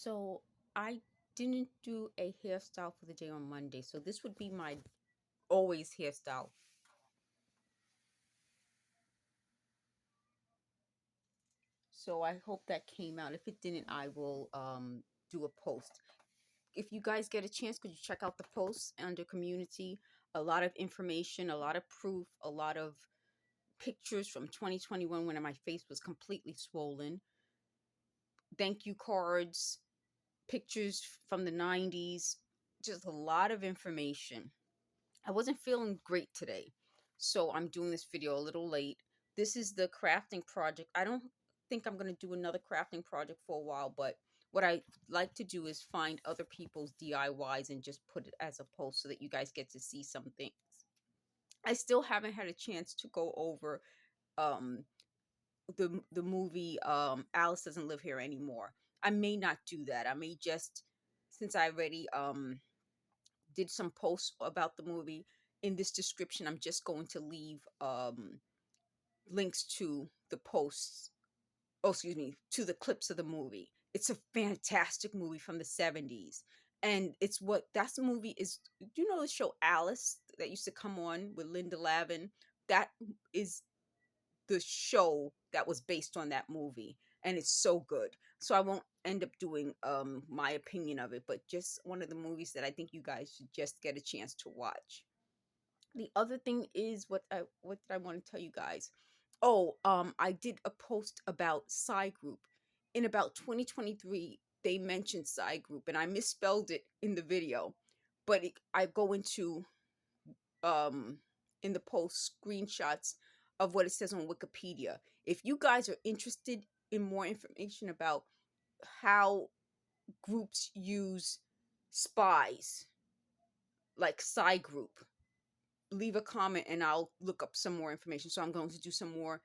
So I didn't do a hairstyle for the day on Monday. So this would be my always hairstyle. So I hope that came out. If it didn't, I will do a post. If you guys get a chance, could you check out the posts under community? A lot of information, a lot of proof, a lot of pictures from 2021 when my face was completely swollen. Thank you cards, pictures from the 90s, just a lot of information. I wasn't feeling great today, so I'm doing this video a little late. This is the crafting project. I don't think I'm going to do another crafting project for a while, but what I like to do is find other people's DIYs and just put it as a post so that you guys get to see some things. I still haven't had a chance to go over um the movie Alice Doesn't Live Here Anymore. I may not do that. I may just, since I already did some posts about the movie, in this description I'm just going to leave links to the posts, oh excuse me, to the clips of the movie. It's a fantastic movie from the 70s, and it's what that's the movie is. Do you know the show Alice that used to come on with Linda Lavin? That is the show that was based on that movie, and it's so good. So I won't end up doing my opinion of it, but just one of the movies that I think you guys should just get a chance to watch. The other thing is, what did I want to tell you guys? Oh, I did a post about Psy Group. In about 2023 they mentioned Psy Group, and I misspelled it in the video, but I go into um in the post screenshots of what it says on Wikipedia. If you guys are interested in more information about how groups use spies, like Psy Group, leave a comment and I'll look up some more information. So I'm going to do some more.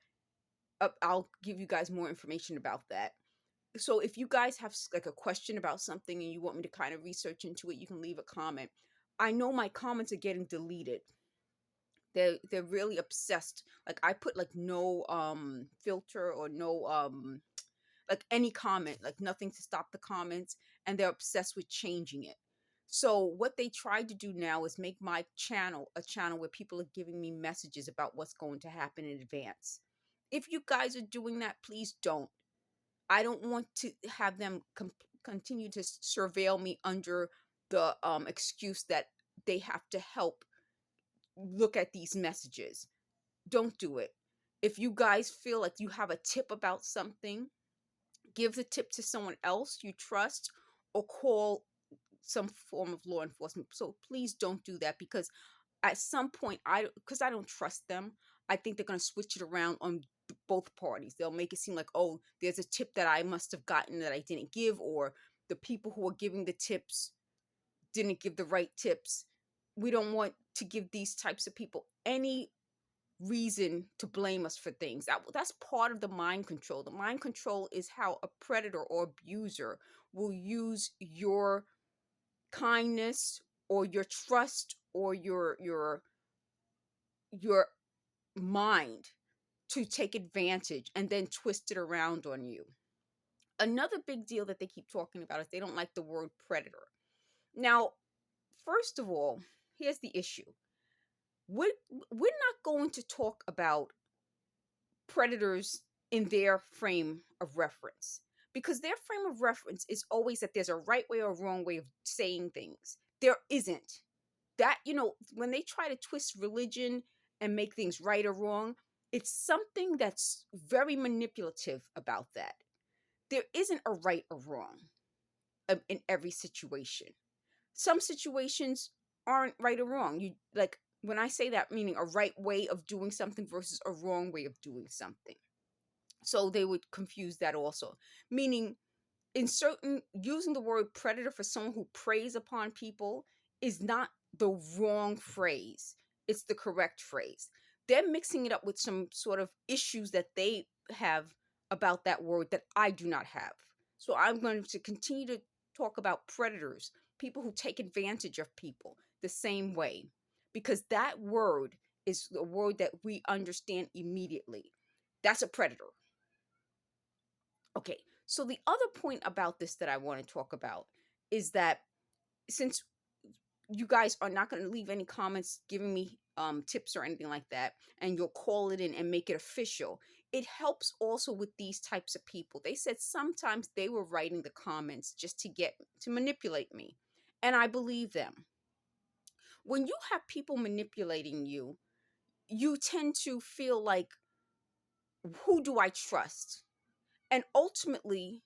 I'll give you guys more information about that. So if you guys have like a question about something and you want me to kind of research into it, you can leave a comment. I know my comments are getting deleted. They're really obsessed. Like I put like no filter or no like any comment, like nothing to stop the comments, and they're obsessed with changing it. So what they tried to do now is make my channel a channel where people are giving me messages about what's going to happen in advance. If you guys are doing that, please don't. I don't want to have them continue to surveil me under the excuse that they have to help look at these messages. Don't do it. If you guys feel like you have a tip about something, give the tip to someone else you trust, or call some form of law enforcement. So please don't do that, because at some point, because I don't trust them, I think they're going to switch it around on both parties. They'll make it seem like, oh, there's a tip that I must have gotten that I didn't give, or the people who are giving the tips didn't give the right tips. We don't want to give these types of people any reason to blame us for things. That's part of the mind control. The mind control is how a predator or abuser will use your kindness or your trust or your mind to take advantage and then twist it around on you. Another big deal that they keep talking about is they don't like the word predator. Now, first of all, here's the issue. We're, we're not going to talk about predators in their frame of reference, because their frame of reference is always that there's a right way or wrong way of saying things. There isn't. That, when they try to twist religion and make things right or wrong, it's something that's very manipulative about that. There isn't a right or wrong in every situation. Some situations aren't right or wrong. You like when I say that, meaning a right way of doing something versus a wrong way of doing something. So they would confuse that also, meaning in certain, using the word predator for someone who preys upon people is not the wrong phrase. It's the correct phrase. They're mixing it up with some sort of issues that they have about that word that I do not have. So I'm going to continue to talk about predators, people who take advantage of people, the same way, because that word is the word that we understand immediately. That's a predator. Okay, So the other point about this that I want to talk about is that since you guys are not going to leave any comments giving me tips or anything like that, and you'll call it in and make it official, it helps also with these types of people. They said sometimes they were writing the comments just to manipulate me, and I believe them. When you have people manipulating you, you tend to feel like, who do I trust? And ultimately,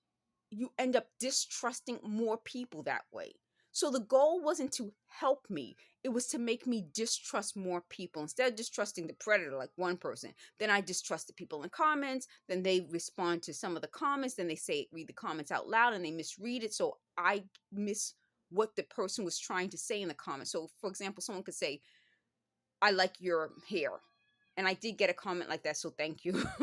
you end up distrusting more people that way. So the goal wasn't to help me, it was to make me distrust more people. Instead of distrusting the predator, like one person, then I distrust the people in comments. Then they respond to some of the comments, then they say, read the comments out loud, and they misread it. So I miss what the person was trying to say in the comments. So, for example, someone could say, I like your hair. And I did get a comment like that, so thank you.